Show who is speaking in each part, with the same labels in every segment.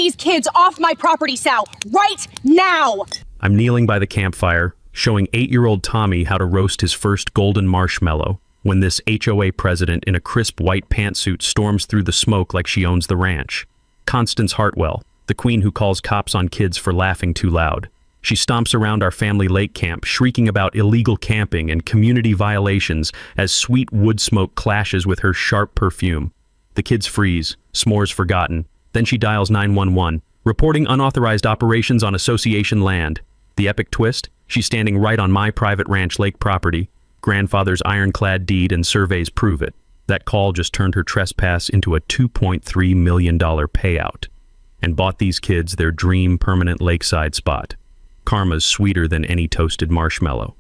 Speaker 1: these kids off my property, Sal. Right now!
Speaker 2: I'm kneeling by the campfire, showing 8-year-old Tommy how to roast his first golden marshmallow, when this HOA president in a crisp white pantsuit storms through the smoke like she owns the ranch. Constance Hartwell, the queen who calls cops on kids for laughing too loud. She stomps around our family lake camp, shrieking about illegal camping and community violations as sweet wood smoke clashes with her sharp perfume. The kids freeze, s'mores forgotten. Then she dials 911, reporting unauthorized operations on association land. The epic twist? She's standing right on my private ranch lake property. Grandfather's ironclad deed and surveys prove it. That call just turned her trespass into a $2.3 million payout and bought these kids their dream permanent lakeside spot. Karma's sweeter than any toasted marshmallow.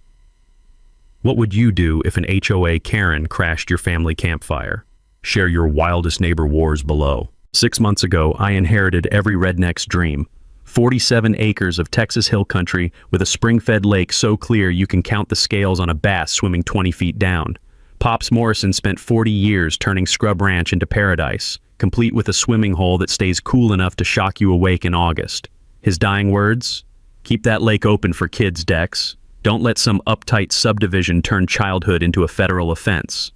Speaker 2: What would you do if an HOA Karen crashed your family campfire? Share your wildest neighbor wars below. 6 months ago, I inherited every redneck's dream. 47 acres of Texas hill country with a spring-fed lake so clear you can count the scales on a bass swimming 20 feet down. Pops Morrison spent 40 years turning Scrub Ranch into paradise, complete with a swimming hole that stays cool enough to shock you awake in August. His dying words? Keep that lake open for kids, Dex. Don't let some uptight subdivision turn childhood into a federal offense.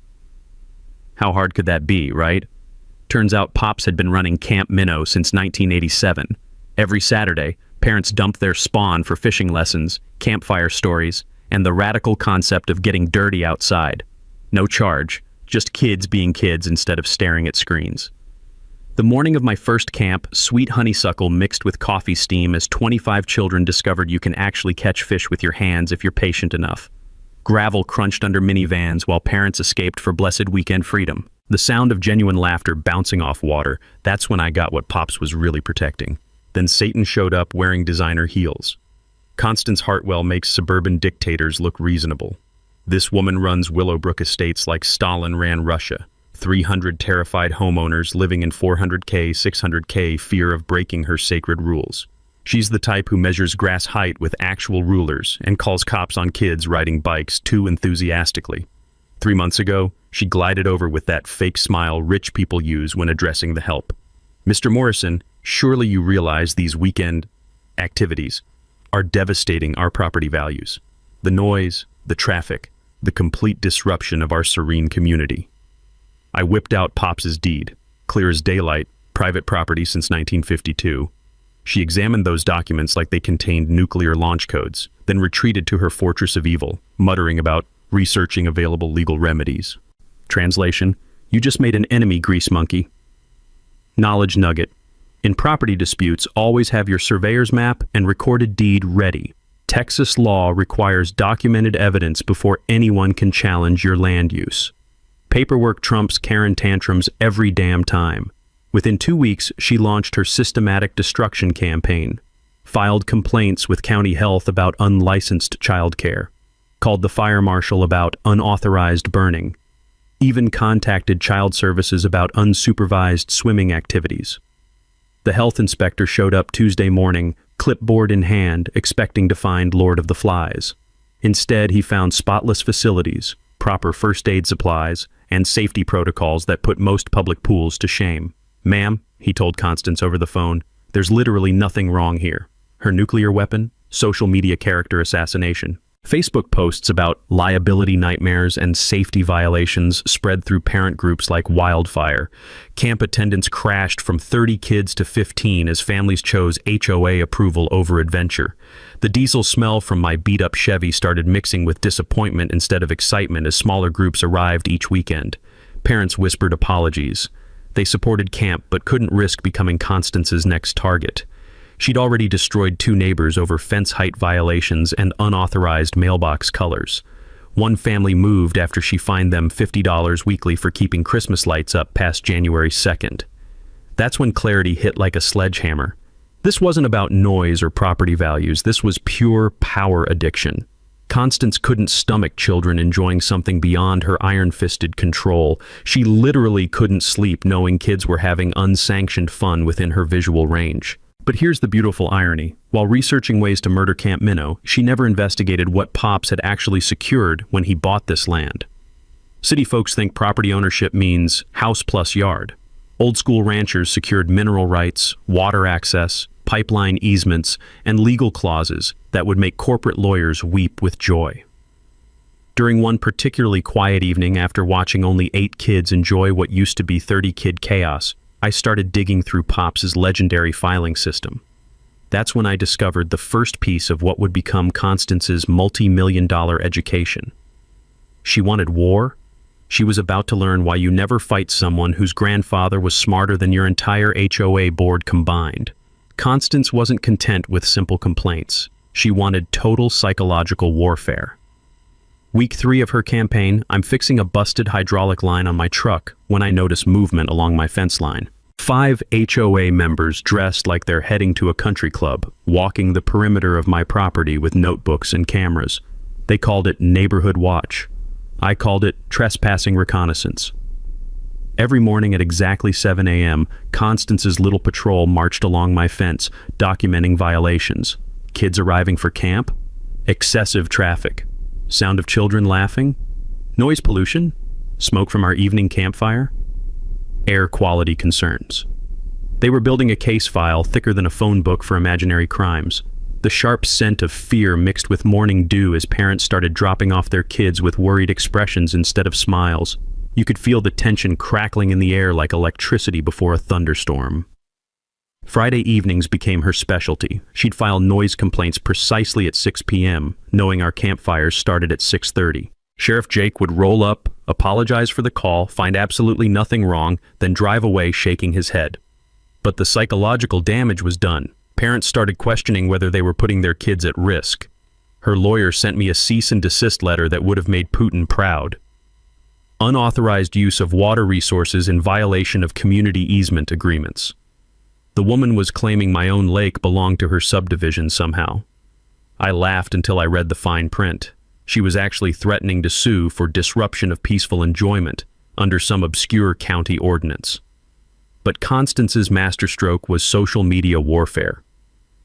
Speaker 2: How hard could that be, right? Turns out Pops had been running Camp Minnow since 1987. Every Saturday, parents dumped their spawn for fishing lessons, campfire stories, and the radical concept of getting dirty outside. No charge, just kids being kids instead of staring at screens. The morning of my first camp, sweet honeysuckle mixed with coffee steam as 25 children discovered you can actually catch fish with your hands if you're patient enough. Gravel crunched under minivans while parents escaped for blessed weekend freedom. The sound of genuine laughter bouncing off water, that's when I got what Pops was really protecting. Then Satan showed up wearing designer heels. Constance Hartwell makes suburban dictators look reasonable. This woman runs Willowbrook Estates like Stalin ran Russia. 300 terrified homeowners living in 400K, 600K fear of breaking her sacred rules. She's the type who measures grass height with actual rulers and calls cops on kids riding bikes too enthusiastically. 3 months ago, she glided over with that fake smile rich people use when addressing the help. Mr. Morrison, surely you realize these weekend activities are devastating our property values. The noise, the traffic, the complete disruption of our serene community. I whipped out Pops's deed, clear as daylight, private property since 1952. She examined those documents like they contained nuclear launch codes, then retreated to her fortress of evil, muttering about researching available legal remedies. Translation: you just made an enemy, grease monkey. Knowledge nugget: in property disputes, always have your surveyor's map and recorded deed ready. Texas law requires documented evidence before anyone can challenge your land use. Paperwork trumps Karen tantrums every damn time. Within 2 weeks, she launched her systematic destruction campaign, filed complaints with county health about unlicensed childcare, called the fire marshal about unauthorized burning, even contacted child services about unsupervised swimming activities. The health inspector showed up Tuesday morning, clipboard in hand, expecting to find Lord of the Flies. Instead, he found spotless facilities, proper first aid supplies, and safety protocols that put most public pools to shame. Ma'am, he told Constance over the phone, there's literally nothing wrong here. Her nuclear weapon? Social media character assassination. Facebook posts about liability nightmares and safety violations spread through parent groups like wildfire. Camp attendance crashed from 30 kids to 15 as families chose HOA approval over adventure. The diesel smell from my beat-up Chevy started mixing with disappointment instead of excitement as smaller groups arrived each weekend. Parents whispered apologies. They supported camp but couldn't risk becoming Constance's next target. She'd already destroyed 2 neighbors over fence height violations and unauthorized mailbox colors. One family moved after she fined them $50 weekly for keeping Christmas lights up past January 2nd. That's when clarity hit like a sledgehammer. This wasn't about noise or property values. This was pure power addiction. Constance couldn't stomach children enjoying something beyond her iron-fisted control. She literally couldn't sleep knowing kids were having unsanctioned fun within her visual range. But here's the beautiful irony. While researching ways to murder Camp Minnow, she never investigated what Pops had actually secured when he bought this land. City folks think property ownership means house plus yard. Old school ranchers secured mineral rights, water access, pipeline easements, and legal clauses that would make corporate lawyers weep with joy. During one particularly quiet evening, after watching only 8 kids enjoy what used to be 30-kid chaos, I started digging through Pops's legendary filing system. That's when I discovered the first piece of what would become Constance's multi-million-dollar education. She wanted war. She was about to learn why you never fight someone whose grandfather was smarter than your entire HOA board combined. Constance wasn't content with simple complaints. She wanted total psychological warfare. Week 3 of her campaign, I'm fixing a busted hydraulic line on my truck when I notice movement along my fence line. 5 HOA members dressed like they're heading to a country club, walking the perimeter of my property with notebooks and cameras. They called it Neighborhood Watch. I called it Trespassing Reconnaissance. Every morning at exactly 7 a.m., Constance's little patrol marched along my fence, documenting violations. Kids arriving for camp? Excessive traffic. Sound of children laughing? Noise pollution? Smoke from our evening campfire? Air quality concerns. They were building a case file thicker than a phone book for imaginary crimes. The sharp scent of fear mixed with morning dew as parents started dropping off their kids with worried expressions instead of smiles. You could feel the tension crackling in the air like electricity before a thunderstorm. Friday evenings became her specialty. She'd file noise complaints precisely at 6 p.m., knowing our campfires started at 6:30. Sheriff Jake would roll up, apologize for the call, find absolutely nothing wrong, then drive away shaking his head. But the psychological damage was done. Parents started questioning whether they were putting their kids at risk. Her lawyer sent me a cease and desist letter that would have made Putin proud. Unauthorized use of water resources in violation of community easement agreements. The woman was claiming my own lake belonged to her subdivision somehow. I laughed until I read the fine print. She was actually threatening to sue for disruption of peaceful enjoyment under some obscure county ordinance. But Constance's masterstroke was social media warfare.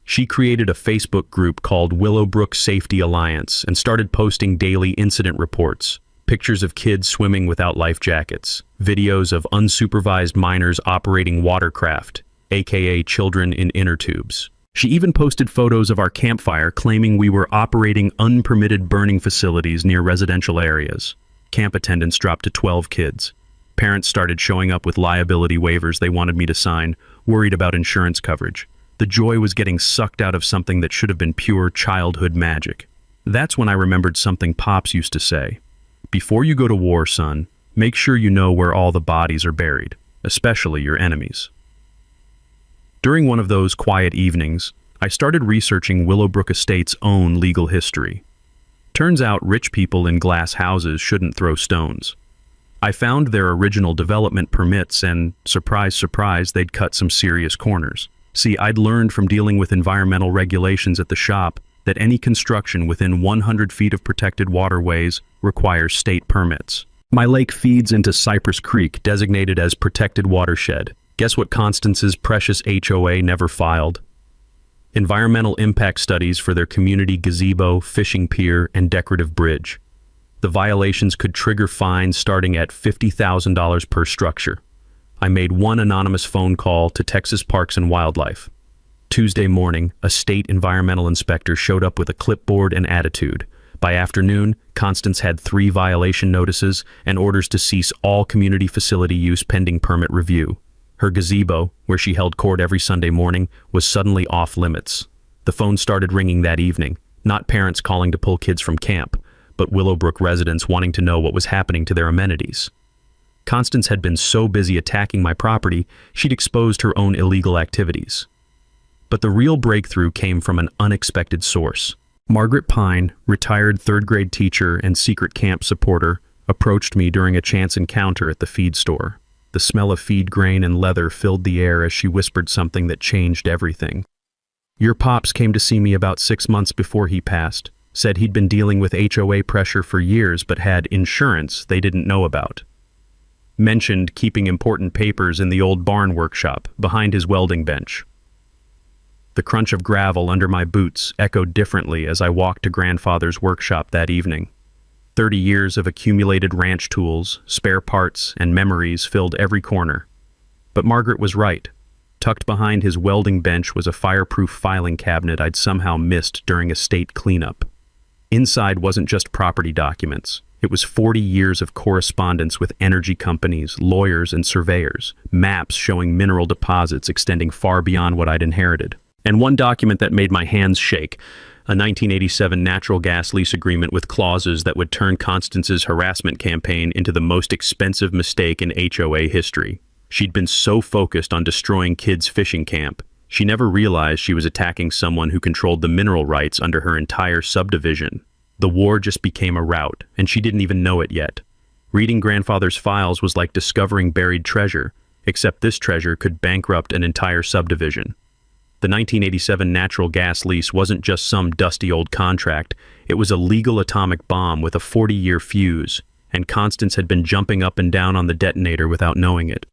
Speaker 2: She created a Facebook group called Willowbrook Safety Alliance and started posting daily incident reports, pictures of kids swimming without life jackets, videos of unsupervised minors operating watercraft, aka children in inner tubes. She even posted photos of our campfire claiming we were operating unpermitted burning facilities near residential areas. Camp attendance dropped to 12 kids. Parents started showing up with liability waivers they wanted me to sign, worried about insurance coverage. The joy was getting sucked out of something that should have been pure childhood magic. That's when I remembered something Pops used to say. Before you go to war, son, make sure you know where all the bodies are buried, especially your enemies. During one of those quiet evenings, I started researching Willowbrook Estate's own legal history. Turns out rich people in glass houses shouldn't throw stones. I found their original development permits and, surprise, surprise, they'd cut some serious corners. See, I'd learned from dealing with environmental regulations at the shop that any construction within 100 feet of protected waterways requires state permits. My lake feeds into Cypress Creek, designated as protected watershed. Guess what Constance's precious HOA never filed? Environmental impact studies for their community gazebo, fishing pier, and decorative bridge. The violations could trigger fines starting at $50,000 per structure. I made one anonymous phone call to Texas Parks and Wildlife. Tuesday morning, a state environmental inspector showed up with a clipboard and attitude. By afternoon, Constance had 3 violation notices and orders to cease all community facility use pending permit review. Her gazebo, where she held court every Sunday morning, was suddenly off limits. The phone started ringing that evening, not parents calling to pull kids from camp, but Willowbrook residents wanting to know what was happening to their amenities. Constance had been so busy attacking my property, she'd exposed her own illegal activities. But the real breakthrough came from an unexpected source. Margaret Pine, retired 3rd-grade teacher and secret camp supporter, approached me during a chance encounter at the feed store. The smell of feed grain and leather filled the air as she whispered something that changed everything. Your Pops came to see me about 6 months before he passed, said he'd been dealing with HOA pressure for years but had insurance they didn't know about. Mentioned keeping important papers in the old barn workshop behind his welding bench. The crunch of gravel under my boots echoed differently as I walked to grandfather's workshop that evening. 30 years of accumulated ranch tools, spare parts, and memories filled every corner. But Margaret was right. Tucked behind his welding bench was a fireproof filing cabinet I'd somehow missed during a state cleanup. Inside wasn't just property documents. It was 40 years of correspondence with energy companies, lawyers, and surveyors, maps showing mineral deposits extending far beyond what I'd inherited. And one document that made my hands shake, a 1987 natural gas lease agreement with clauses that would turn Constance's harassment campaign into the most expensive mistake in HOA history. She'd been so focused on destroying kids' fishing camp, she never realized she was attacking someone who controlled the mineral rights under her entire subdivision. The war just became a rout, and she didn't even know it yet. Reading grandfather's files was like discovering buried treasure, except this treasure could bankrupt an entire subdivision. The 1987 natural gas lease wasn't just some dusty old contract, it was a legal atomic bomb with a 40-year fuse, and Constance had been jumping up and down on the detonator without knowing it.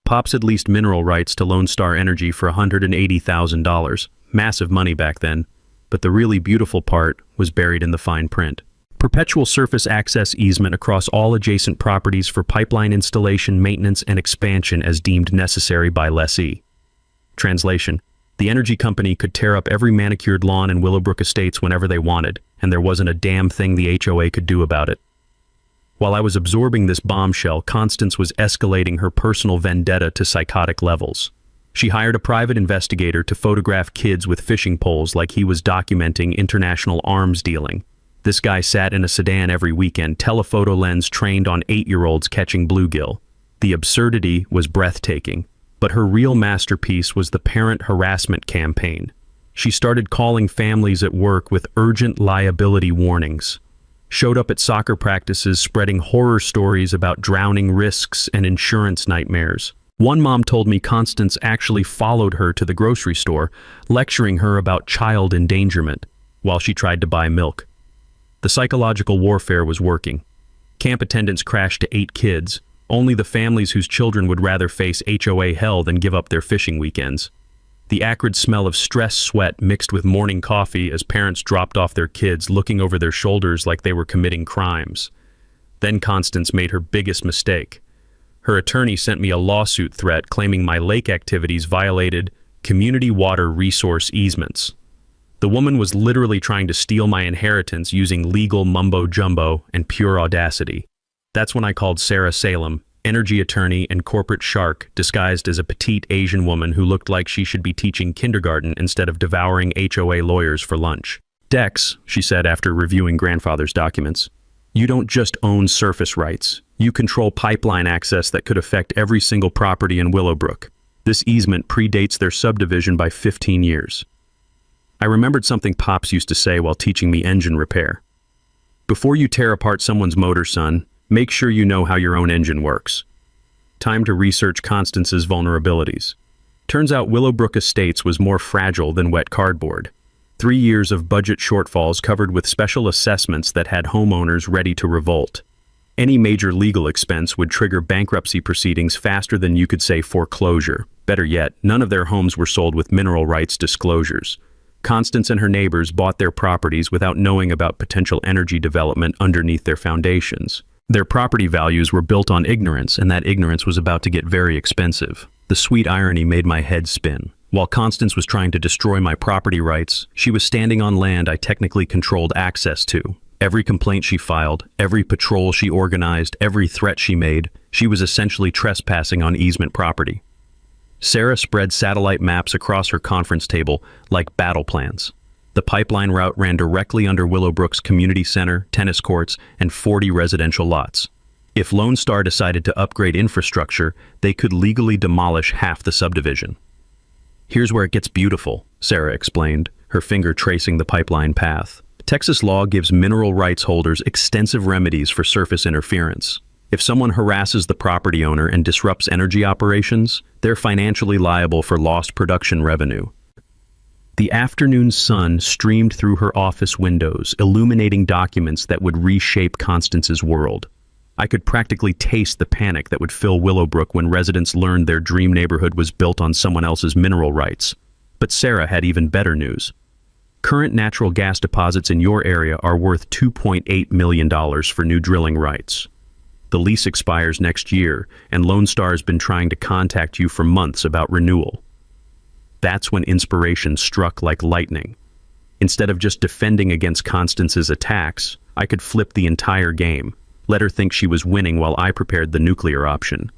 Speaker 2: Pops had leased mineral rights to Lone Star Energy for $180,000, massive money back then, but the really beautiful part was buried in the fine print. Perpetual surface access easement across all adjacent properties for pipeline installation, maintenance, and expansion as deemed necessary by lessee. Translation: the energy company could tear up every manicured lawn in Willowbrook Estates whenever they wanted, and there wasn't a damn thing the HOA could do about it. While I was absorbing this bombshell, Constance was escalating her personal vendetta to psychotic levels. She hired a private investigator to photograph kids with fishing poles like he was documenting international arms dealing. This guy sat in a sedan every weekend, telephoto lens trained on 8-year-olds catching bluegill. The absurdity was breathtaking, but her real masterpiece was the parent harassment campaign. She started calling families at work with urgent liability warnings. Showed up at soccer practices spreading horror stories about drowning risks and insurance nightmares. One mom told me Constance actually followed her to the grocery store, lecturing her about child endangerment, while she tried to buy milk. The psychological warfare was working. Camp attendance crashed to 8 kids, only the families whose children would rather face HOA hell than give up their fishing weekends. The acrid smell of stress sweat mixed with morning coffee as parents dropped off their kids looking over their shoulders like they were committing crimes. Then Constance made her biggest mistake. Her attorney sent me a lawsuit threat claiming my lake activities violated community water resource easements. The woman was literally trying to steal my inheritance using legal mumbo-jumbo and pure audacity. That's when I called Sarah Salem, energy attorney and corporate shark disguised as a petite Asian woman who looked like she should be teaching kindergarten instead of devouring HOA lawyers for lunch. "Dex," she said after reviewing grandfather's documents, "you don't just own surface rights. You control pipeline access that could affect every single property in Willowbrook. This easement predates their subdivision by 15 years. I remembered something Pops used to say while teaching me engine repair. Before you tear apart someone's motor, son, make sure you know how your own engine works. Time to research Constance's vulnerabilities. Turns out Willowbrook Estates was more fragile than wet cardboard. 3 years of budget shortfalls covered with special assessments that had homeowners ready to revolt. Any major legal expense would trigger bankruptcy proceedings faster than you could say foreclosure. Better yet, none of their homes were sold with mineral rights disclosures. Constance and her neighbors bought their properties without knowing about potential energy development underneath their foundations. Their property values were built on ignorance, and that ignorance was about to get very expensive. The sweet irony made my head spin. While Constance was trying to destroy my property rights, she was standing on land I technically controlled access to. Every complaint she filed, every patrol she organized, every threat she made, she was essentially trespassing on easement property. Sarah spread satellite maps across her conference table like battle plans. The pipeline route ran directly under Willowbrook's community center, tennis courts, and 40 residential lots. If Lone Star decided to upgrade infrastructure, they could legally demolish half the subdivision. "Here's where it gets beautiful," Sarah explained, her finger tracing the pipeline path. "Texas law gives mineral rights holders extensive remedies for surface interference. If someone harasses the property owner and disrupts energy operations, they're financially liable for lost production revenue." The afternoon sun streamed through her office windows, illuminating documents that would reshape Constance's world. I could practically taste the panic that would fill Willowbrook when residents learned their dream neighborhood was built on someone else's mineral rights. But Sarah had even better news. Current natural gas deposits in your area are worth $2.8 million for new drilling rights. The lease expires next year, and Lone Star's been trying to contact you for months about renewal. That's when inspiration struck like lightning. Instead of just defending against Constance's attacks, I could flip the entire game, let her think she was winning while I prepared the nuclear option.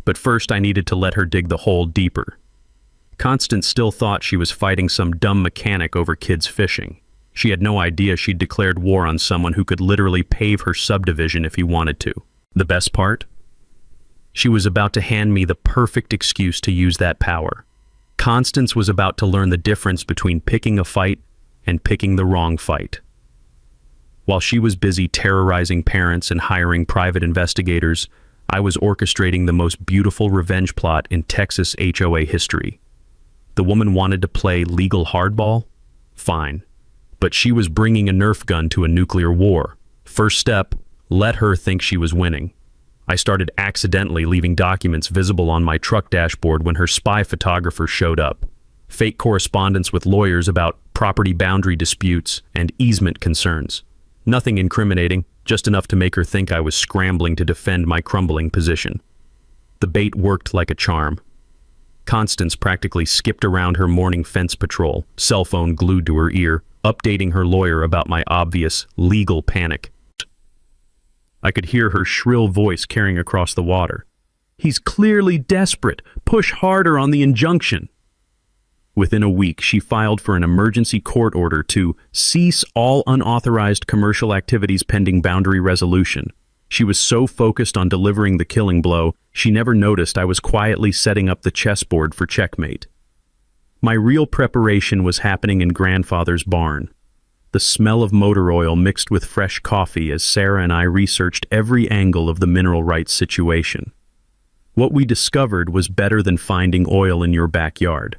Speaker 2: But first I needed to let her dig the hole deeper. Constance still thought she was fighting some dumb mechanic over kids fishing. She had no idea she'd declared war on someone who could literally pave her subdivision if he wanted to. The best part? She was about to hand me the perfect excuse to use that power. Constance was about to learn the difference between picking a fight and picking the wrong fight. While she was busy terrorizing parents and hiring private investigators, I was orchestrating the most beautiful revenge plot in Texas HOA history. The woman wanted to play legal hardball? Fine. But she was bringing a Nerf gun to a nuclear war. First step, let her think she was winning. I started accidentally leaving documents visible on my truck dashboard when her spy photographer showed up. Fake correspondence with lawyers about property boundary disputes and easement concerns. Nothing incriminating, just enough to make her think I was scrambling to defend my crumbling position. The bait worked like a charm. Constance practically skipped around her morning fence patrol, cell phone glued to her ear, updating her lawyer about my obvious legal panic. I could hear her shrill voice carrying across the water. "He's clearly desperate. Push harder on the injunction." Within a week, she filed for an emergency court order to cease all unauthorized commercial activities pending boundary resolution. She was so focused on delivering the killing blow, she never noticed I was quietly setting up the chessboard for checkmate. My real preparation was happening in grandfather's barn. The smell of motor oil mixed with fresh coffee as Sarah and I researched every angle of the mineral rights situation. What we discovered was better than finding oil in your backyard.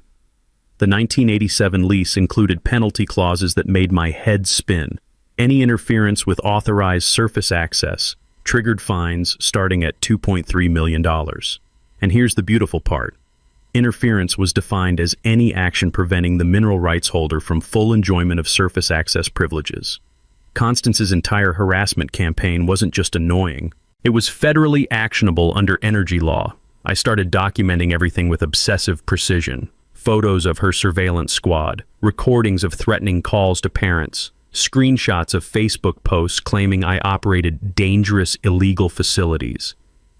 Speaker 2: The 1987 lease included penalty clauses that made my head spin. Any interference with authorized surface access triggered fines starting at $2.3 million. And here's the beautiful part. Interference was defined as any action preventing the mineral rights holder from full enjoyment of surface access privileges. Constance's entire harassment campaign wasn't just annoying. It was federally actionable under energy law. I started documenting everything with obsessive precision. Photos of her surveillance squad, recordings of threatening calls to parents, screenshots of Facebook posts claiming I operated dangerous illegal facilities.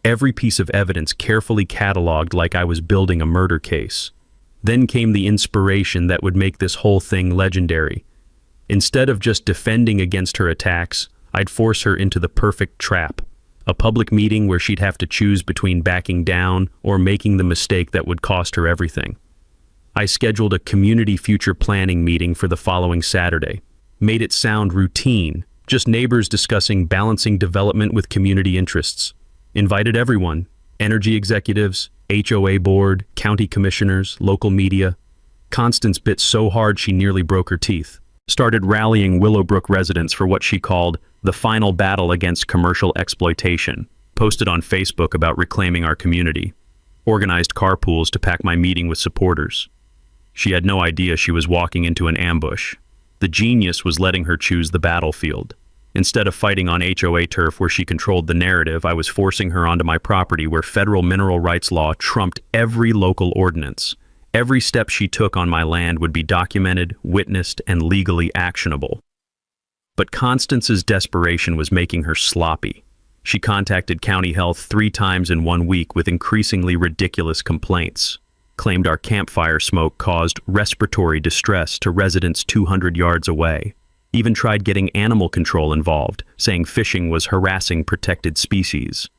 Speaker 2: Every piece of evidence carefully cataloged like I was building a murder case. Then came the inspiration that would make this whole thing legendary. Instead of just defending against her attacks, I'd force her into the perfect trap. A public meeting where she'd have to choose between backing down or making the mistake that would cost her everything. I scheduled a community future planning meeting for the following Saturday. Made it sound routine, just neighbors discussing balancing development with community interests. Invited everyone, energy executives, HOA board, county commissioners, local media. Constance bit so hard she nearly broke her teeth. Started rallying Willowbrook residents for what she called the final battle against commercial exploitation. Posted on Facebook about reclaiming our community. Organized carpools to pack my meeting with supporters. She had no idea she was walking into an ambush. The genius was letting her choose the battlefield. Instead of fighting on HOA turf where she controlled the narrative, I was forcing her onto my property where federal mineral rights law trumped every local ordinance. Every step she took on my land would be documented, witnessed, and legally actionable. But Constance's desperation was making her sloppy. She contacted County Health 3 times in 1 week with increasingly ridiculous complaints. Claimed our campfire smoke caused respiratory distress to residents 200 yards away. Even tried getting animal control involved, saying fishing was harassing protected species.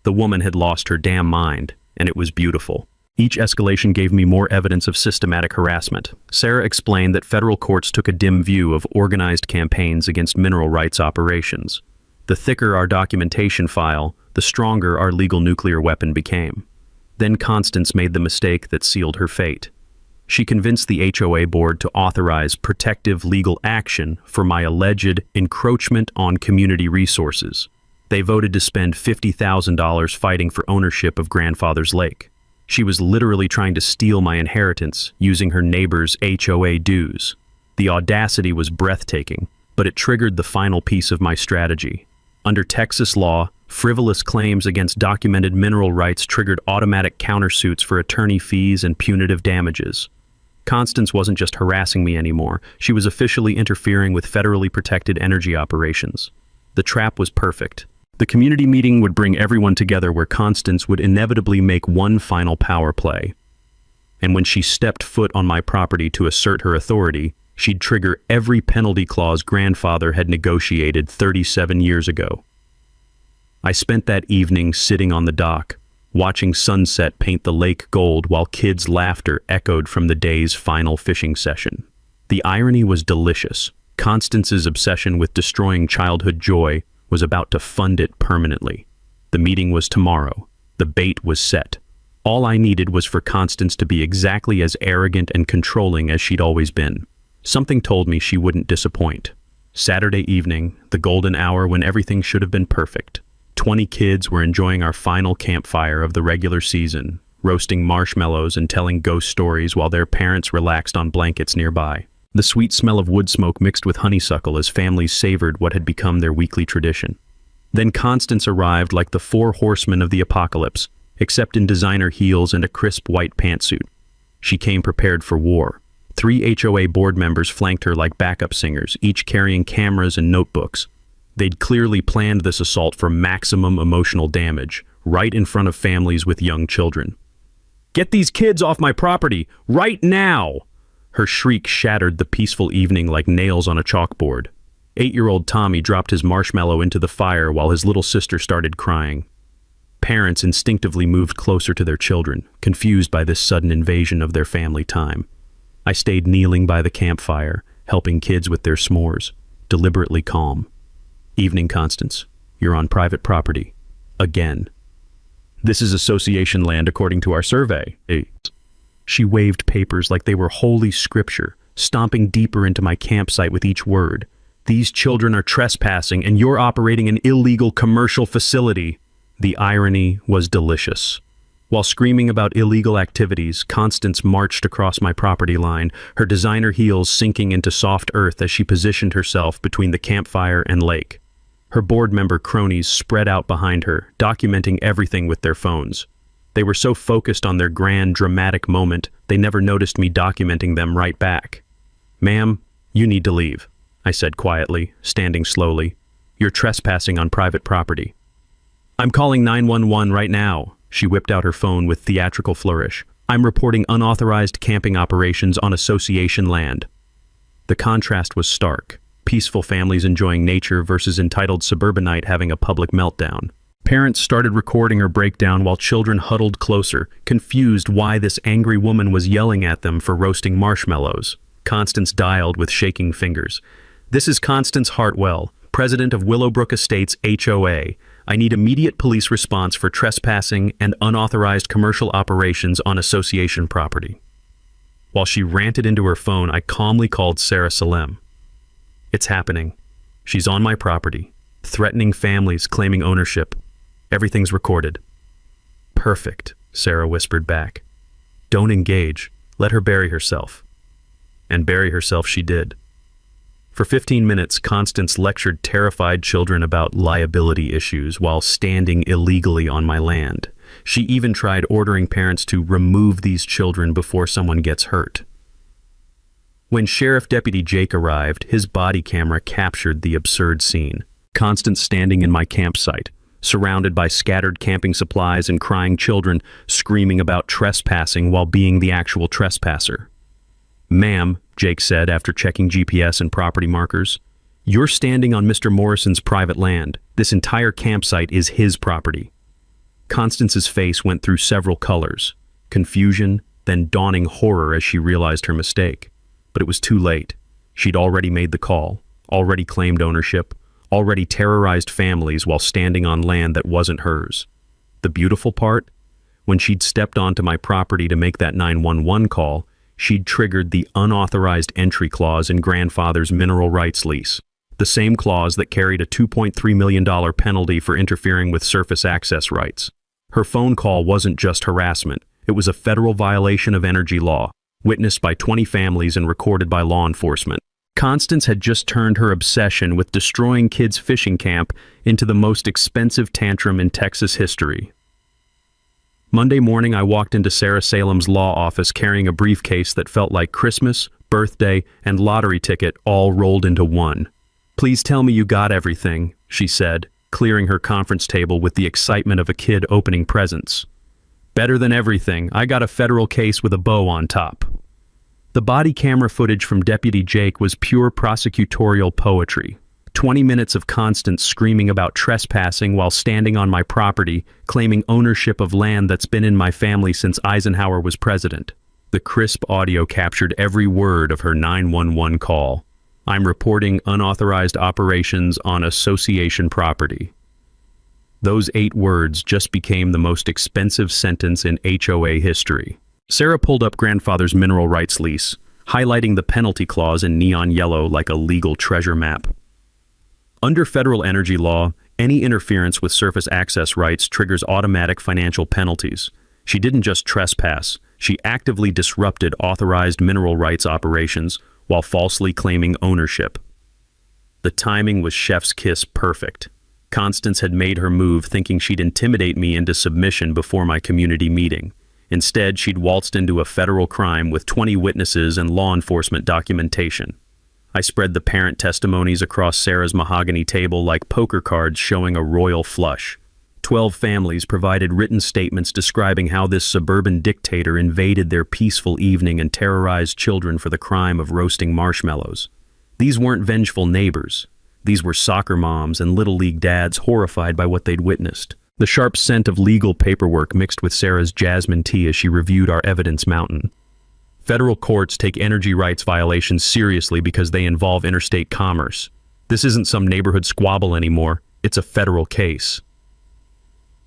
Speaker 2: The woman had lost her damn mind, and it was beautiful. Each escalation gave me more evidence of systematic harassment. Sarah explained that federal courts took a dim view of organized campaigns against mineral rights operations. The thicker our documentation file, the stronger our legal nuclear weapon became. Then Constance made the mistake that sealed her fate. She convinced the HOA board to authorize protective legal action for my alleged encroachment on community resources. They voted to spend $50,000 fighting for ownership of Grandfather's Lake. She was literally trying to steal my inheritance using her neighbor's HOA dues. The audacity was breathtaking, but it triggered the final piece of my strategy. Under Texas law, Frivolous claims against documented mineral rights triggered automatic countersuits for attorney fees and punitive damages. Constance wasn't just harassing me anymore, she was officially interfering with federally protected energy operations. The trap was perfect. The community meeting would bring everyone together where Constance would inevitably make one final power play. And when she stepped foot on my property to assert her authority, she'd trigger every penalty clause grandfather had negotiated 37 years ago. I spent that evening sitting on the dock, watching sunset paint the lake gold while kids' laughter echoed from the day's final fishing session. The irony was delicious. Constance's obsession with destroying childhood joy was about to fund it permanently. The meeting was tomorrow. The bait was set. All I needed was for Constance to be exactly as arrogant and controlling as she'd always been. Something told me she wouldn't disappoint. Saturday evening, the golden hour when everything should have been perfect. 20 kids were enjoying our final campfire of the regular season, roasting marshmallows and telling ghost stories while their parents relaxed on blankets nearby. The sweet smell of wood smoke mixed with honeysuckle as families savored what had become their weekly tradition. Then Constance arrived like the four horsemen of the apocalypse, except in designer heels and a crisp white pantsuit. She came prepared for war. 3 HOA board members flanked her like backup singers, each carrying cameras and notebooks. They'd clearly planned this assault for maximum emotional damage, right in front of families with young children. "Get these kids off my property, right now!" Her shriek shattered the peaceful evening like nails on a chalkboard. 8-year-old Tommy dropped his marshmallow into the fire while his little sister started crying. Parents instinctively moved closer to their children, confused by this sudden invasion of their family time. I stayed kneeling by the campfire, helping kids with their s'mores, deliberately calm. "Evening, Constance. You're on private property. Again. This is association land according to our survey." She waved papers like they were holy scripture, stomping deeper into my campsite with each word. "These children are trespassing and you're operating an illegal commercial facility." The irony was delicious. While screaming about illegal activities, Constance marched across my property line, her designer heels sinking into soft earth as she positioned herself between the campfire and lake. Her board member cronies spread out behind her, documenting everything with their phones. They were so focused on their grand, dramatic moment, they never noticed me documenting them right back. "Ma'am, you need to leave," I said quietly, standing slowly. "You're trespassing on private property." "I'm calling 911 right now." She whipped out her phone with theatrical flourish. "I'm reporting unauthorized camping operations on association land." The contrast was stark. Peaceful families enjoying nature versus entitled suburbanite having a public meltdown. Parents started recording her breakdown while children huddled closer, confused why this angry woman was yelling at them for roasting marshmallows. Constance dialed with shaking fingers. "This is Constance Hartwell, president of Willowbrook Estates HOA. I need immediate police response for trespassing and unauthorized commercial operations on association property." While she ranted into her phone, I calmly called Sarah Salem. "It's happening. She's on my property, threatening families, claiming ownership. Everything's recorded." "Perfect," Sarah whispered back. "Don't engage. Let her bury herself." And bury herself she did. For 15 minutes, Constance lectured terrified children about liability issues while standing illegally on my land. She even tried ordering parents to remove these children before someone gets hurt. When Sheriff Deputy Jake arrived, his body camera captured the absurd scene. Constance standing in my campsite, surrounded by scattered camping supplies and crying children, screaming about trespassing while being the actual trespasser. "Ma'am," Jake said after checking GPS and property markers, "you're standing on Mr. Morrison's private land. This entire campsite is his property." Constance's face went through several colors, confusion, then dawning horror as she realized her mistake. But it was too late. She'd already made the call, already claimed ownership, already terrorized families while standing on land that wasn't hers. The beautiful part? When she'd stepped onto my property to make that 911 call, she'd triggered the unauthorized entry clause in grandfather's mineral rights lease, the same clause that carried a $2.3 million penalty for interfering with surface access rights. Her phone call wasn't just harassment, it was a federal violation of energy law, witnessed by 20 families and recorded by law enforcement. Constance had just turned her obsession with destroying kids' fishing camp into the most expensive tantrum in Texas history. Monday morning, I walked into Sarah Salem's law office carrying a briefcase that felt like Christmas, birthday, and lottery ticket all rolled into one. "Please tell me you got everything," she said, clearing her conference table with the excitement of a kid opening presents. "Better than everything. I got a federal case with a bow on top." The body camera footage from Deputy Jake was pure prosecutorial poetry. 20 minutes of Constance screaming about trespassing while standing on my property, claiming ownership of land that's been in my family since Eisenhower was president. The crisp audio captured every word of her 911 call. "I'm reporting unauthorized operations on association property." Those 8 words just became the most expensive sentence in HOA history. Sarah pulled up grandfather's mineral rights lease, highlighting the penalty clause in neon yellow like a legal treasure map. Under federal energy law, any interference with surface access rights triggers automatic financial penalties. She didn't just trespass, she actively disrupted authorized mineral rights operations while falsely claiming ownership. The timing was chef's kiss perfect. Constance had made her move thinking she'd intimidate me into submission before my community meeting. Instead, she'd waltzed into a federal crime with 20 witnesses and law enforcement documentation. I spread the parent testimonies across Sarah's mahogany table like poker cards showing a royal flush. 12 families provided written statements describing how this suburban dictator invaded their peaceful evening and terrorized children for the crime of roasting marshmallows. These weren't vengeful neighbors. These were soccer moms and little league dads horrified by what they'd witnessed. The sharp scent of legal paperwork mixed with Sarah's jasmine tea as she reviewed our evidence mountain. Federal courts take energy rights violations seriously because they involve interstate commerce. This isn't some neighborhood squabble anymore. It's a federal case.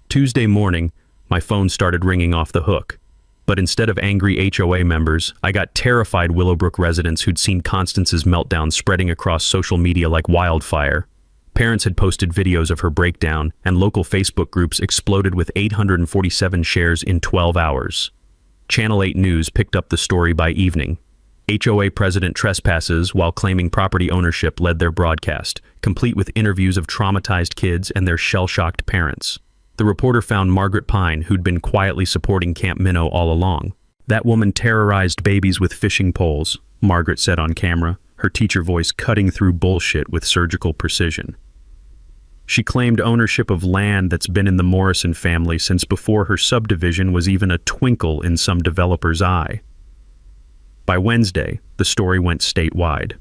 Speaker 2: Tuesday morning, my phone started ringing off the hook. But instead of angry HOA members, I got terrified Willowbrook residents who'd seen Constance's meltdown spreading across social media like wildfire. Parents had posted videos of her breakdown, and local Facebook groups exploded with 847 shares in 12 hours. Channel 8 News picked up the story by evening. HOA president trespasses while claiming property ownership led their broadcast, complete with interviews of traumatized kids and their shell-shocked parents. The reporter found Margaret Pine, who'd been quietly supporting Camp Minnow all along. "That woman terrorized babies with fishing poles," Margaret said on camera, her teacher voice cutting through bullshit with surgical precision. She claimed ownership of land that's been in the Morrison family since before her subdivision was even a twinkle in some developer's eye. By Wednesday, the story went statewide.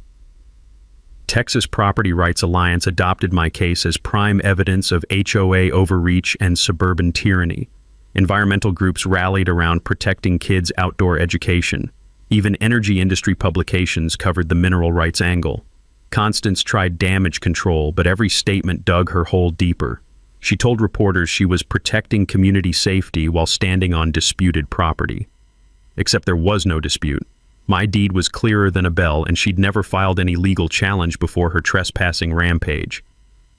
Speaker 2: Texas Property Rights Alliance adopted my case as prime evidence of HOA overreach and suburban tyranny. Environmental groups rallied around protecting kids' outdoor education. Even energy industry publications covered the mineral rights angle. Constance tried damage control, but every statement dug her hole deeper. She told reporters she was protecting community safety while standing on disputed property. Except there was no dispute. My deed was clearer than a bell, and she'd never filed any legal challenge before her trespassing rampage.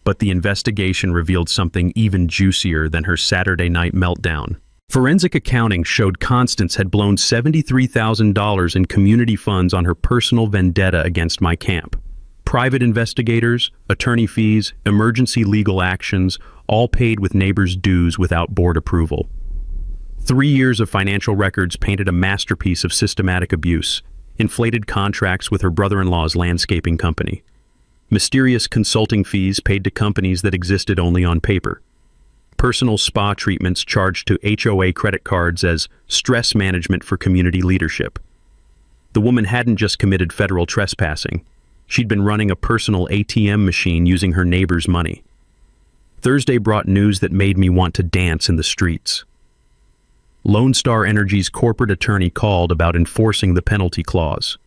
Speaker 2: But the investigation revealed something even juicier than her Saturday night meltdown. Forensic accounting showed Constance had blown $73,000 in community funds on her personal vendetta against my camp. Private investigators, attorney fees, emergency legal actions, all paid with neighbors' dues without board approval. 3 years of financial records painted a masterpiece of systematic abuse, inflated contracts with her brother-in-law's landscaping company, mysterious consulting fees paid to companies that existed only on paper, personal spa treatments charged to HOA credit cards as stress management for community leadership. The woman hadn't just committed federal trespassing. She'd been running a personal ATM machine using her neighbor's money. Thursday brought news that made me want to dance in the streets. Lone Star Energy's corporate attorney called about enforcing the penalty clause.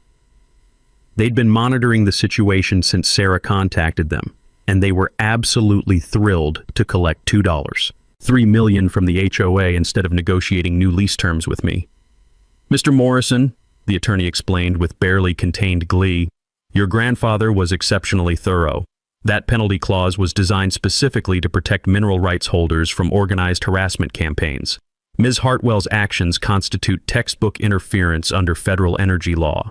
Speaker 2: They'd been monitoring the situation since Sarah contacted them, and they were absolutely thrilled to collect $3 million from the HOA instead of negotiating new lease terms with me. "Mr. Morrison," the attorney explained with barely contained glee, "your grandfather was exceptionally thorough. That penalty clause was designed specifically to protect mineral rights holders from organized harassment campaigns. Ms. Hartwell's actions constitute textbook interference under federal energy law.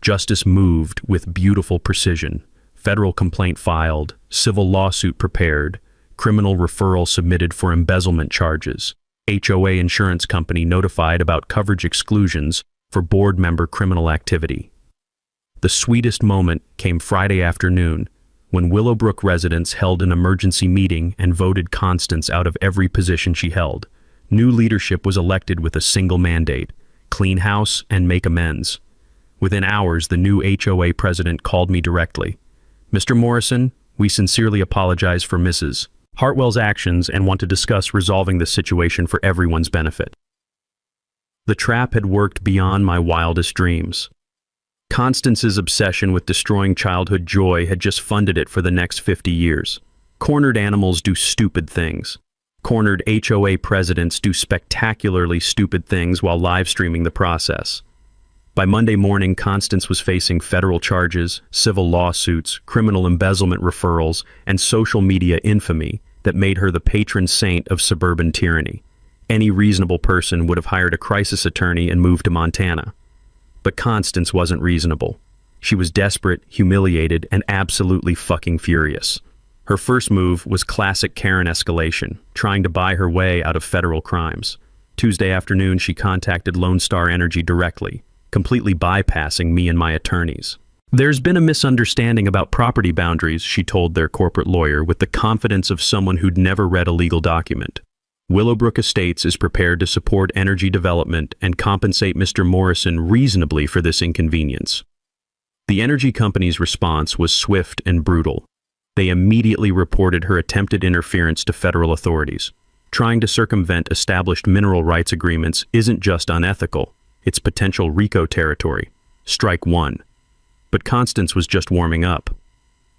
Speaker 2: Justice moved with beautiful precision. Federal complaint filed, civil lawsuit prepared, criminal referral submitted for embezzlement charges, HOA insurance company notified about coverage exclusions for board member criminal activity. The sweetest moment came Friday afternoon when Willowbrook residents held an emergency meeting and voted Constance out of every position she held. New leadership was elected with a single mandate: clean house and make amends. Within hours, the new HOA president called me directly. "Mr. Morrison, we sincerely apologize for Mrs. Hartwell's actions and want to discuss resolving the situation for everyone's benefit." The trap had worked beyond my wildest dreams. Constance's obsession with destroying childhood joy had just funded it for the next 50 years. Cornered animals do stupid things. Cornered HOA presidents do spectacularly stupid things while live streaming the process. By Monday morning, Constance was facing federal charges, civil lawsuits, criminal embezzlement referrals, and social media infamy that made her the patron saint of suburban tyranny. Any reasonable person would have hired a crisis attorney and moved to Montana. But Constance wasn't reasonable. She was desperate, humiliated, and absolutely fucking furious. Her first move was classic Karen escalation, trying to buy her way out of federal crimes. Tuesday afternoon, she contacted Lone Star Energy directly, completely bypassing me and my attorneys. "There's been a misunderstanding about property boundaries," she told their corporate lawyer with the confidence of someone who'd never read a legal document. "Willowbrook Estates is prepared to support energy development and compensate Mr. Morrison reasonably for this inconvenience." The energy company's response was swift and brutal. They immediately reported her attempted interference to federal authorities. Trying to circumvent established mineral rights agreements isn't just unethical, it's potential RICO territory. Strike one. But Constance was just warming up.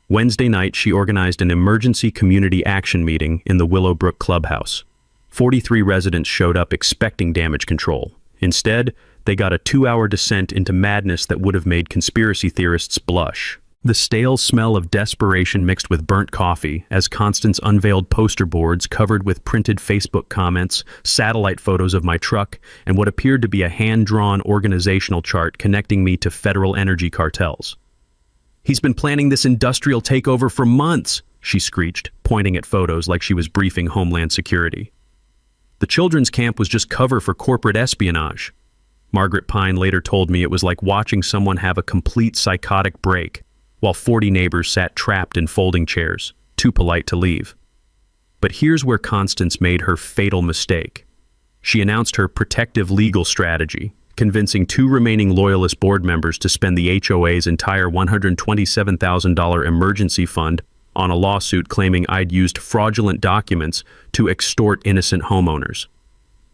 Speaker 2: Wednesday night, she organized an emergency community action meeting in the Willowbrook clubhouse. 43 residents showed up expecting damage control. Instead, they got a 2-hour descent into madness that would have made conspiracy theorists blush. The stale smell of desperation mixed with burnt coffee as Constance unveiled poster boards covered with printed Facebook comments, satellite photos of my truck, and what appeared to be a hand-drawn organizational chart connecting me to federal energy cartels. "He's been planning this industrial takeover for months," she screeched, pointing at photos like she was briefing Homeland Security. "The children's camp was just cover for corporate espionage." Margaret Pine later told me it was like watching someone have a complete psychotic break, while 40 neighbors sat trapped in folding chairs, too polite to leave. But here's where Constance made her fatal mistake. She announced her protective legal strategy, convincing 2 remaining Loyalist board members to spend the HOA's entire $127,000 emergency fund on a lawsuit claiming I'd used fraudulent documents to extort innocent homeowners.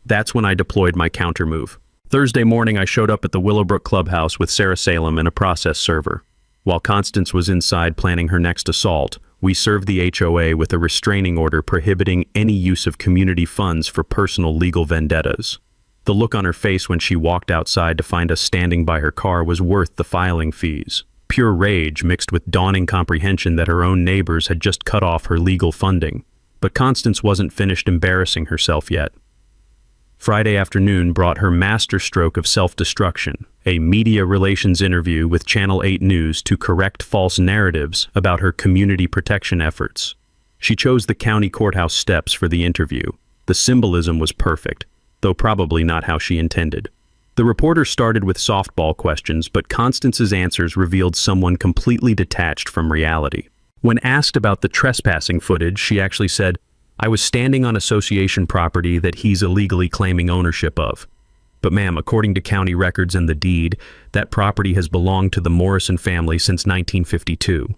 Speaker 2: That's when I deployed my countermove. Thursday morning, I showed up at the Willowbrook clubhouse with Sarah Salem and a process server. While Constance was inside planning her next assault, we served the HOA with a restraining order prohibiting any use of community funds for personal legal vendettas. The look on her face when she walked outside to find us standing by her car was worth the filing fees. Pure rage mixed with dawning comprehension that her own neighbors had just cut off her legal funding. But Constance wasn't finished embarrassing herself yet. Friday afternoon brought her masterstroke of self-destruction, a media relations interview with Channel 8 News to correct false narratives about her community protection efforts. She chose the county courthouse steps for the interview. The symbolism was perfect, though probably not how she intended. The reporter started with softball questions, but Constance's answers revealed someone completely detached from reality. When asked about the trespassing footage, she actually said, "I was standing on association property that he's illegally claiming ownership of. But ma'am, according to county records and the deed, that property has belonged to the Morrison family since 1952.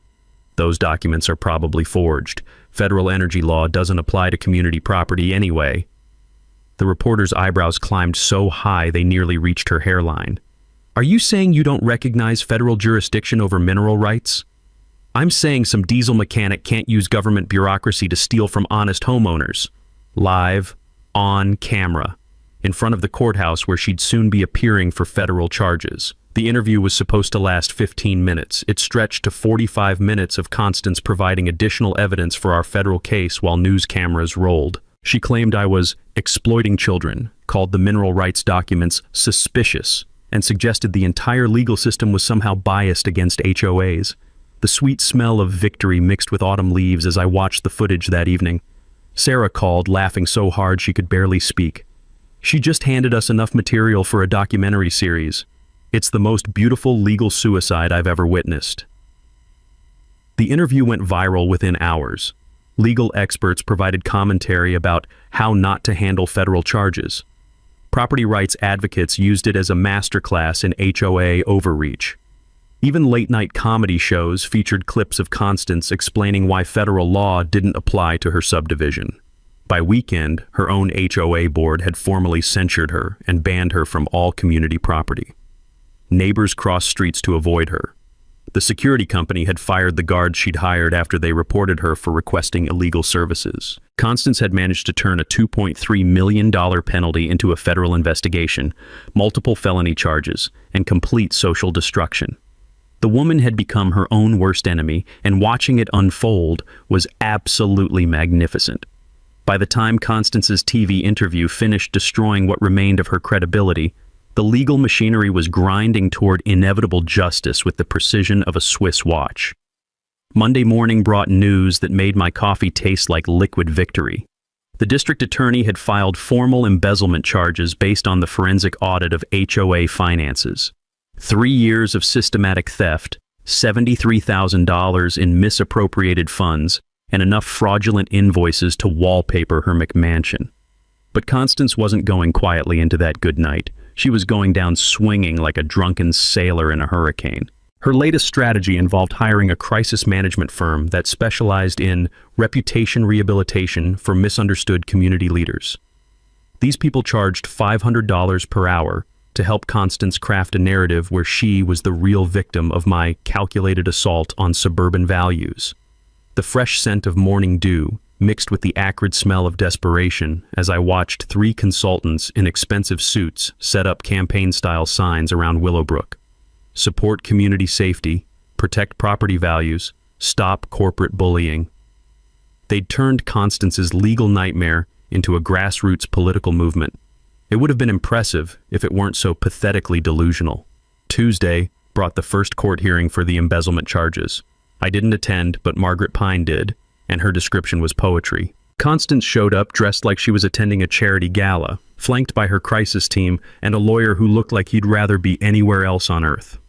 Speaker 2: Those documents are probably forged. Federal energy law doesn't apply to community property anyway." The reporter's eyebrows climbed so high they nearly reached her hairline. "Are you saying you don't recognize federal jurisdiction over mineral rights?" "I'm saying some diesel mechanic can't use government bureaucracy to steal from honest homeowners." Live, on camera, in front of the courthouse where she'd soon be appearing for federal charges. The interview was supposed to last 15 minutes. It stretched to 45 minutes of Constance providing additional evidence for our federal case while news cameras rolled. She claimed I was exploiting children, called the mineral rights documents suspicious, and suggested the entire legal system was somehow biased against HOAs. The sweet smell of victory mixed with autumn leaves as I watched the footage that evening. Sarah called, laughing so hard she could barely speak. She just handed us enough material for a documentary series. It's the most beautiful legal suicide I've ever witnessed. The interview went viral within hours. Legal experts provided commentary about how not to handle federal charges. Property rights advocates used it as a masterclass in HOA overreach. Even late-night comedy shows featured clips of Constance explaining why federal law didn't apply to her subdivision. By weekend, her own HOA board had formally censured her and banned her from all community property. Neighbors crossed streets to avoid her. The security company had fired the guards she'd hired after they reported her for requesting illegal services. Constance had managed to turn a $2.3 million penalty into a federal investigation, multiple felony charges, and complete social destruction. The woman had become her own worst enemy, and watching it unfold was absolutely magnificent. By the time Constance's TV interview finished destroying what remained of her credibility, the legal machinery was grinding toward inevitable justice with the precision of a Swiss watch. Monday morning brought news that made my coffee taste like liquid victory. The district attorney had filed formal embezzlement charges based on the forensic audit of HOA finances. 3 years of systematic theft, $73,000 in misappropriated funds, and enough fraudulent invoices to wallpaper her McMansion. But Constance wasn't going quietly into that good night. She was going down swinging like a drunken sailor in a hurricane. Her latest strategy involved hiring a crisis management firm that specialized in reputation rehabilitation for misunderstood community leaders. These people charged $500 per hour to help Constance craft a narrative where she was the real victim of my calculated assault on suburban values. The fresh scent of morning dew mixed with the acrid smell of desperation as I watched 3 consultants in expensive suits set up campaign-style signs around Willowbrook. Support community safety, protect property values, stop corporate bullying. They'd turned Constance's legal nightmare into a grassroots political movement. It would have been impressive if it weren't so pathetically delusional. Tuesday brought the first court hearing for the embezzlement charges. I didn't attend, but Margaret Pine did, and her description was poetry. Constance showed up dressed like she was attending a charity gala, flanked by her crisis team and a lawyer who looked like he'd rather be anywhere else on earth.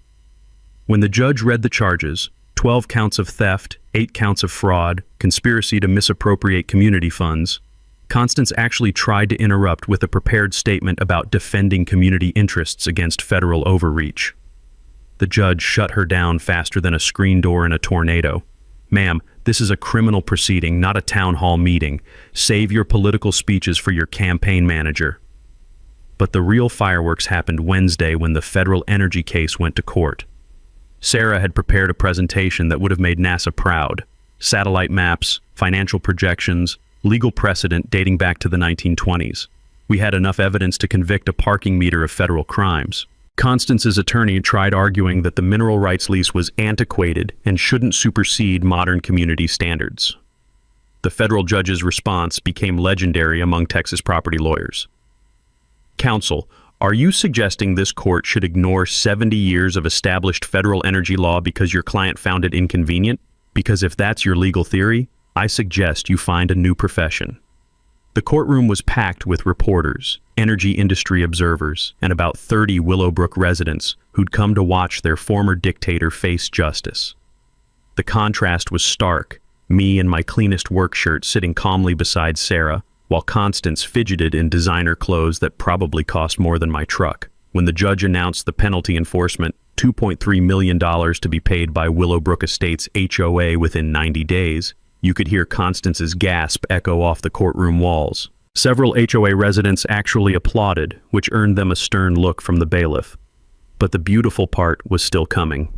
Speaker 2: When the judge read the charges, 12 counts of theft, 8 counts of fraud, conspiracy to misappropriate community funds, Constance actually tried to interrupt with a prepared statement about defending community interests against federal overreach. The judge shut her down faster than a screen door in a tornado. "Ma'am, this is a criminal proceeding, not a town hall meeting. Save your political speeches for your campaign manager." But the real fireworks happened Wednesday when the federal energy case went to court. Sarah had prepared a presentation that would have made NASA proud. Satellite maps, financial projections, legal precedent dating back to the 1920s. We had enough evidence to convict a parking meter of federal crimes. Constance's attorney tried arguing that the mineral rights lease was antiquated and shouldn't supersede modern community standards. The federal judge's response became legendary among Texas property lawyers. "Counsel, are you suggesting this court should ignore 70 years of established federal energy law because your client found it inconvenient? Because if that's your legal theory, I suggest you find a new profession." The courtroom was packed with reporters, energy industry observers, and about 30 Willowbrook residents who'd come to watch their former dictator face justice. The contrast was stark, me in my cleanest work shirt sitting calmly beside Sarah, while Constance fidgeted in designer clothes that probably cost more than my truck. When the judge announced the penalty enforcement, $2.3 million to be paid by Willowbrook Estates HOA within 90 days, you could hear Constance's gasp echo off the courtroom walls. Several HOA residents actually applauded, which earned them a stern look from the bailiff. But the beautiful part was still coming.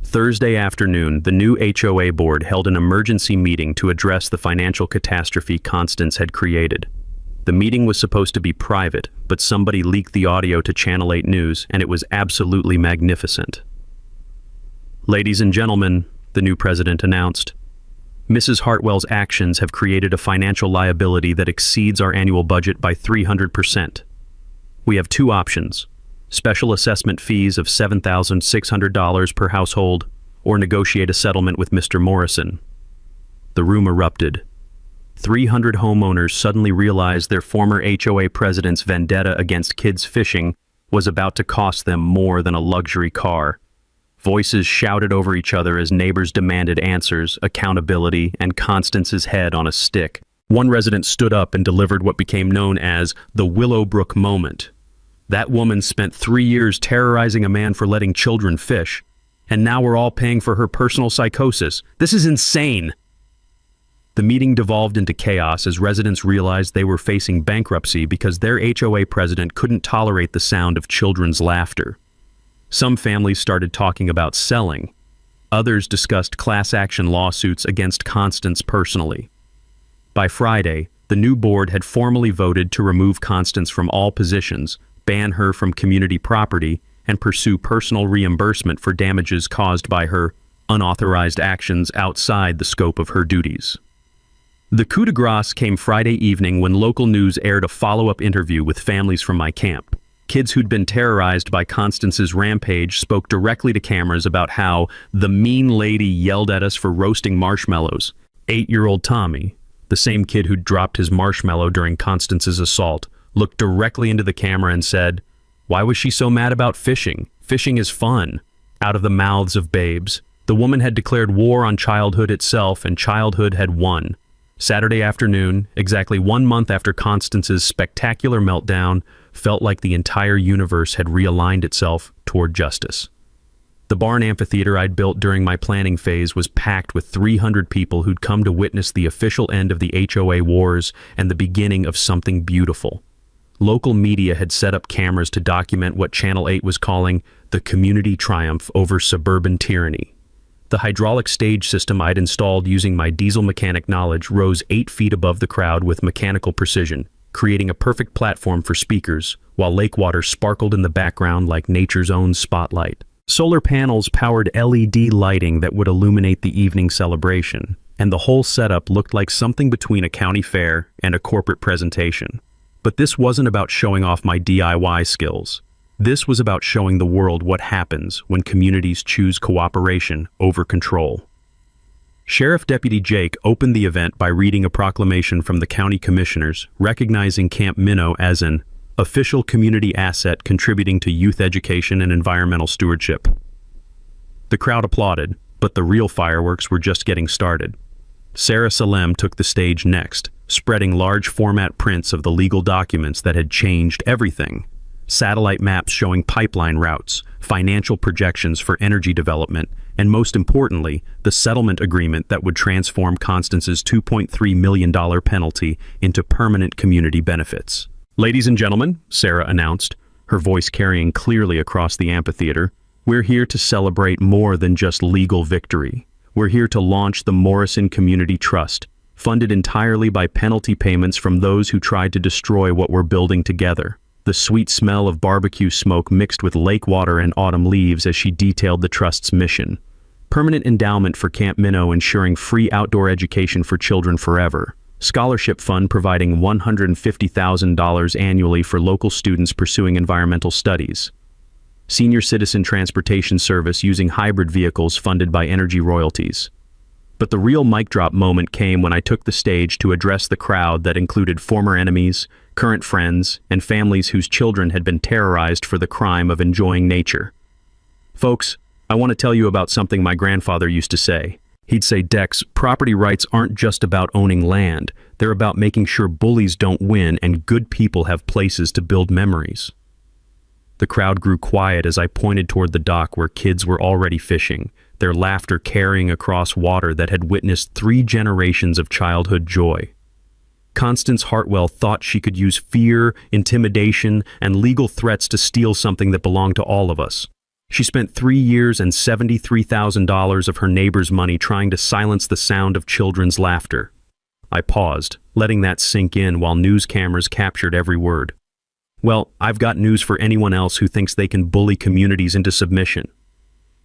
Speaker 2: Thursday afternoon, the new HOA board held an emergency meeting to address the financial catastrophe Constance had created. The meeting was supposed to be private, but somebody leaked the audio to Channel 8 News, and it was absolutely magnificent. "Ladies and gentlemen," the new president announced, "Mrs. Hartwell's actions have created a financial liability that exceeds our annual budget by 300%. We have 2 options: special assessment fees of $7,600 per household, or negotiate a settlement with Mr. Morrison. The room erupted. 300 homeowners suddenly realized their former HOA president's vendetta against kids fishing was about to cost them more than a luxury car. Voices shouted over each other as neighbors demanded answers, accountability, and Constance's head on a stick. One resident stood up and delivered what became known as the Willowbrook moment. That woman spent 3 years terrorizing a man for letting children fish, and now we're all paying for her personal psychosis. This is insane. The meeting devolved into chaos as residents realized they were facing bankruptcy because their HOA president couldn't tolerate the sound of children's laughter. Some families started talking about selling. Others discussed class action lawsuits against Constance personally. By Friday, the new board had formally voted to remove Constance from all positions, ban her from community property, and pursue personal reimbursement for damages caused by her unauthorized actions outside the scope of her duties. The coup de grace came Friday evening when local news aired a follow-up interview with families from my camp. Kids who'd been terrorized by Constance's rampage spoke directly to cameras about how the mean lady yelled at us for roasting marshmallows. 8-year-old Tommy, the same kid who'd dropped his marshmallow during Constance's assault, looked directly into the camera and said, "Why was she so mad about fishing? Fishing is fun." Out of the mouths of babes, the woman had declared war on childhood itself, and childhood had won. Saturday afternoon, exactly 1 month after Constance's spectacular meltdown, felt like the entire universe had realigned itself toward justice. The barn amphitheater I'd built during my planning phase was packed with 300 people who'd come to witness the official end of the HOA wars and the beginning of something beautiful. Local media had set up cameras to document what Channel 8 was calling the community triumph over suburban tyranny. The hydraulic stage system I'd installed using my diesel mechanic knowledge rose 8 feet above the crowd with mechanical precision, creating a perfect platform for speakers, while lake water sparkled in the background like nature's own spotlight. Solar panels powered LED lighting that would illuminate the evening celebration, and the whole setup looked like something between a county fair and a corporate presentation. But this wasn't about showing off my DIY skills. This was about showing the world what happens when communities choose cooperation over control. Sheriff Deputy Jake opened the event by reading a proclamation from the county commissioners recognizing Camp Minnow as an official community asset contributing to youth education and environmental stewardship. The crowd applauded, but the real fireworks were just getting started. Sarah Salem took the stage next, spreading large format prints of the legal documents that had changed everything. Satellite maps showing pipeline routes, financial projections for energy development, and most importantly, the settlement agreement that would transform Constance's $2.3 million penalty into permanent community benefits. "Ladies and gentlemen," Sarah announced, her voice carrying clearly across the amphitheater, "we're here to celebrate more than just legal victory. We're here to launch the Morrison Community Trust, funded entirely by penalty payments from those who tried to destroy what we're building together." The sweet smell of barbecue smoke mixed with lake water and autumn leaves as she detailed the trust's mission. Permanent endowment for Camp Minnow ensuring free outdoor education for children forever. Scholarship fund providing $150,000 annually for local students pursuing environmental studies. Senior citizen transportation service using hybrid vehicles funded by energy royalties. But the real mic drop moment came when I took the stage to address the crowd that included former enemies, current friends, and families whose children had been terrorized for the crime of enjoying nature. "Folks, I want to tell you about something my grandfather used to say. He'd say, 'Dex, property rights aren't just about owning land. They're about making sure bullies don't win and good people have places to build memories.'" The crowd grew quiet as I pointed toward the dock where kids were already fishing, their laughter carrying across water that had witnessed 3 generations of childhood joy. Constance Hartwell thought she could use fear, intimidation, and legal threats to steal something that belonged to all of us. She spent 3 years and $73,000 of her neighbor's money trying to silence the sound of children's laughter. I paused, letting that sink in while news cameras captured every word. Well, I've got news for anyone else who thinks they can bully communities into submission.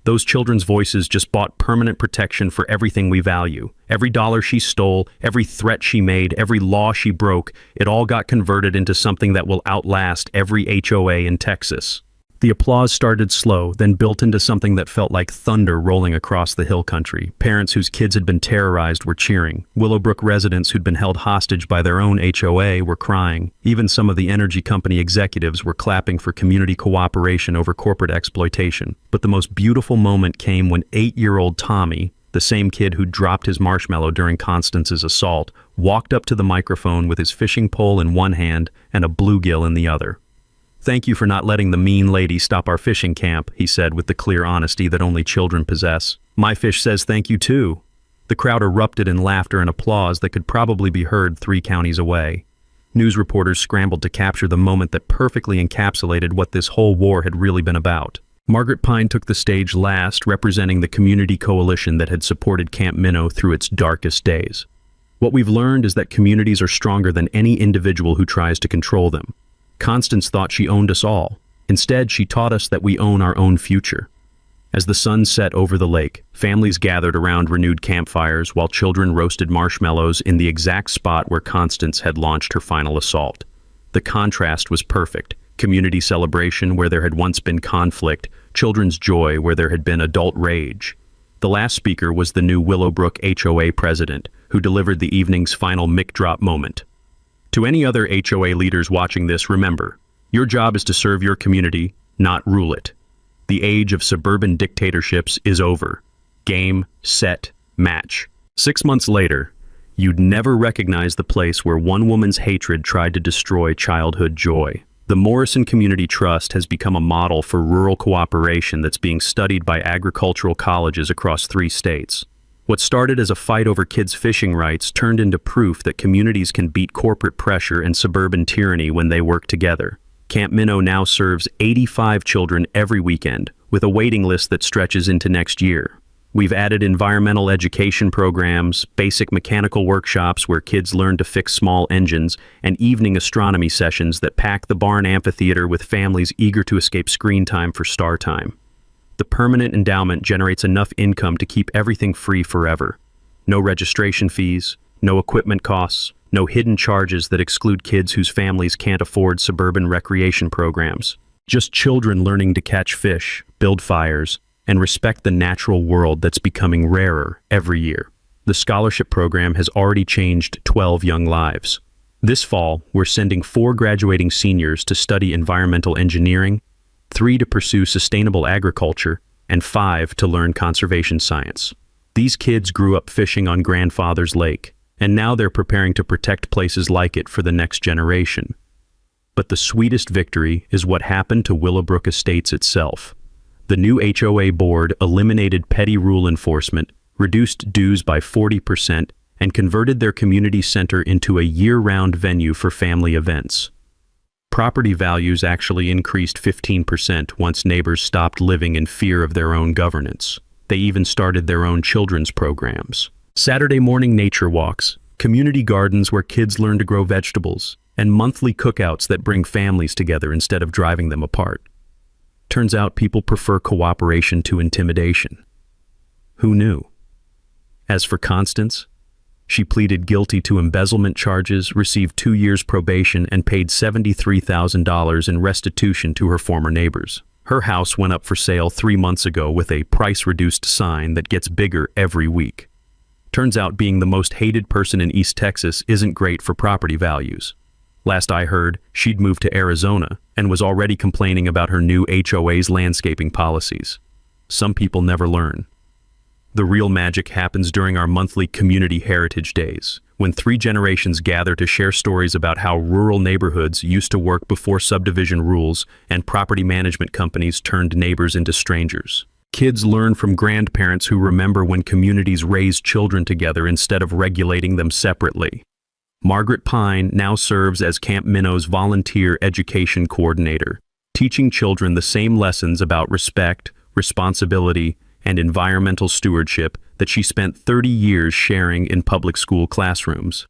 Speaker 2: Those children's voices just bought permanent protection for everything we value. Every dollar she stole, every threat she made, every law she broke, it all got converted into something that will outlast every HOA in Texas. The applause started slow, then built into something that felt like thunder rolling across the hill country. Parents whose kids had been terrorized were cheering. Willowbrook residents who'd been held hostage by their own HOA were crying. Even some of the energy company executives were clapping for community cooperation over corporate exploitation. But the most beautiful moment came when 8-year-old Tommy, the same kid who dropped his marshmallow during Constance's assault, walked up to the microphone with his fishing pole in one hand and a bluegill in the other. "Thank you for not letting the mean lady stop our fishing camp," he said with the clear honesty that only children possess. "My fish says thank you too." The crowd erupted in laughter and applause that could probably be heard 3 counties away. News reporters scrambled to capture the moment that perfectly encapsulated what this whole war had really been about. Margaret Pine took the stage last, representing the community coalition that had supported Camp Minnow through its darkest days. "What we've learned is that communities are stronger than any individual who tries to control them. Constance thought she owned us all. Instead, she taught us that we own our own future." As the sun set over the lake, families gathered around renewed campfires while children roasted marshmallows in the exact spot where Constance had launched her final assault. The contrast was perfect. Community celebration where there had once been conflict, children's joy where there had been adult rage. The last speaker was the new Willowbrook HOA president, who delivered the evening's final mic drop moment. To any other HOA leaders watching this, remember, your job is to serve your community, not rule it. The age of suburban dictatorships is over. Game, set, match. 6 months later, you'd never recognize the place where one woman's hatred tried to destroy childhood joy. The Morrison Community Trust has become a model for rural cooperation that's being studied by agricultural colleges across 3 states. What started as a fight over kids' fishing rights turned into proof that communities can beat corporate pressure and suburban tyranny when they work together. Camp Minnow now serves 85 children every weekend, with a waiting list that stretches into next year. We've added environmental education programs, basic mechanical workshops where kids learn to fix small engines, and evening astronomy sessions that pack the barn amphitheater with families eager to escape screen time for Storytime. The permanent endowment generates enough income to keep everything free forever. No registration fees, no equipment costs, no hidden charges that exclude kids whose families can't afford suburban recreation programs. Just children learning to catch fish, build fires, and respect the natural world that's becoming rarer every year. The scholarship program has already changed 12 young lives. This fall, we're sending 4 graduating seniors to study environmental engineering, 3 to pursue sustainable agriculture, and 5 to learn conservation science. These kids grew up fishing on grandfather's lake, and now they're preparing to protect places like it for the next generation. But the sweetest victory is what happened to Willowbrook Estates itself. The new HOA board eliminated petty rule enforcement, reduced dues by 40%, and converted their community center into a year-round venue for family events. Property values actually increased 15% once neighbors stopped living in fear of their own governance. They even started their own children's programs. Saturday morning nature walks, community gardens where kids learn to grow vegetables, and monthly cookouts that bring families together instead of driving them apart. Turns out people prefer cooperation to intimidation. Who knew? As for Constance, she pleaded guilty to embezzlement charges, received 2 years probation, and paid $73,000 in restitution to her former neighbors. Her house went up for sale 3 months ago with a price-reduced sign that gets bigger every week. Turns out being the most hated person in East Texas isn't great for property values. Last I heard, she'd moved to Arizona and was already complaining about her new HOA's landscaping policies. Some people never learn. The real magic happens during our monthly Community Heritage Days, when 3 generations gather to share stories about how rural neighborhoods used to work before subdivision rules and property management companies turned neighbors into strangers. Kids learn from grandparents who remember when communities raised children together instead of regulating them separately. Margaret Pine now serves as Camp Minnow's volunteer education coordinator, teaching children the same lessons about respect, responsibility, and environmental stewardship that she spent 30 years sharing in public school classrooms.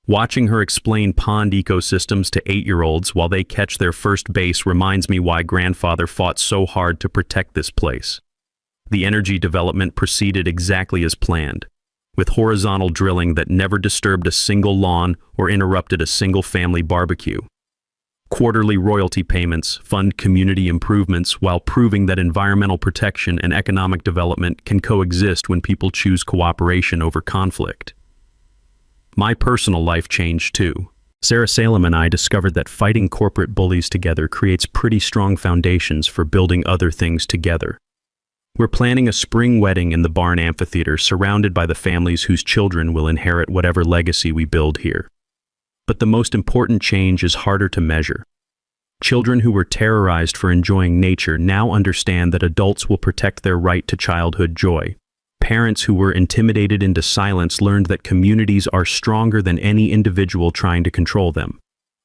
Speaker 2: Watching her explain pond ecosystems to 8-year-olds while they catch their first base reminds me why grandfather fought so hard to protect this place. The energy development proceeded exactly as planned, with horizontal drilling that never disturbed a single lawn or interrupted a single family barbecue. Quarterly royalty payments fund community improvements while proving that environmental protection and economic development can coexist when people choose cooperation over conflict. My personal life changed too. Sarah Salem and I discovered that fighting corporate bullies together creates pretty strong foundations for building other things together. We're planning a spring wedding in the barn amphitheater surrounded by the families whose children will inherit whatever legacy we build here. But the most important change is harder to measure. Children who were terrorized for enjoying nature now understand that adults will protect their right to childhood joy. Parents who were intimidated into silence learned that communities are stronger than any individual trying to control them.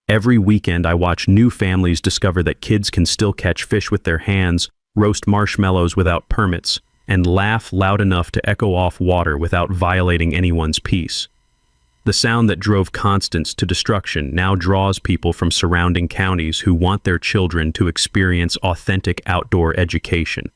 Speaker 2: Every weekend I watch new families discover that kids can still catch fish with their hands, roast marshmallows without permits, and laugh loud enough to echo off water without violating anyone's peace. The sound that drove Constance to destruction now draws people from surrounding counties who want their children to experience authentic outdoor education.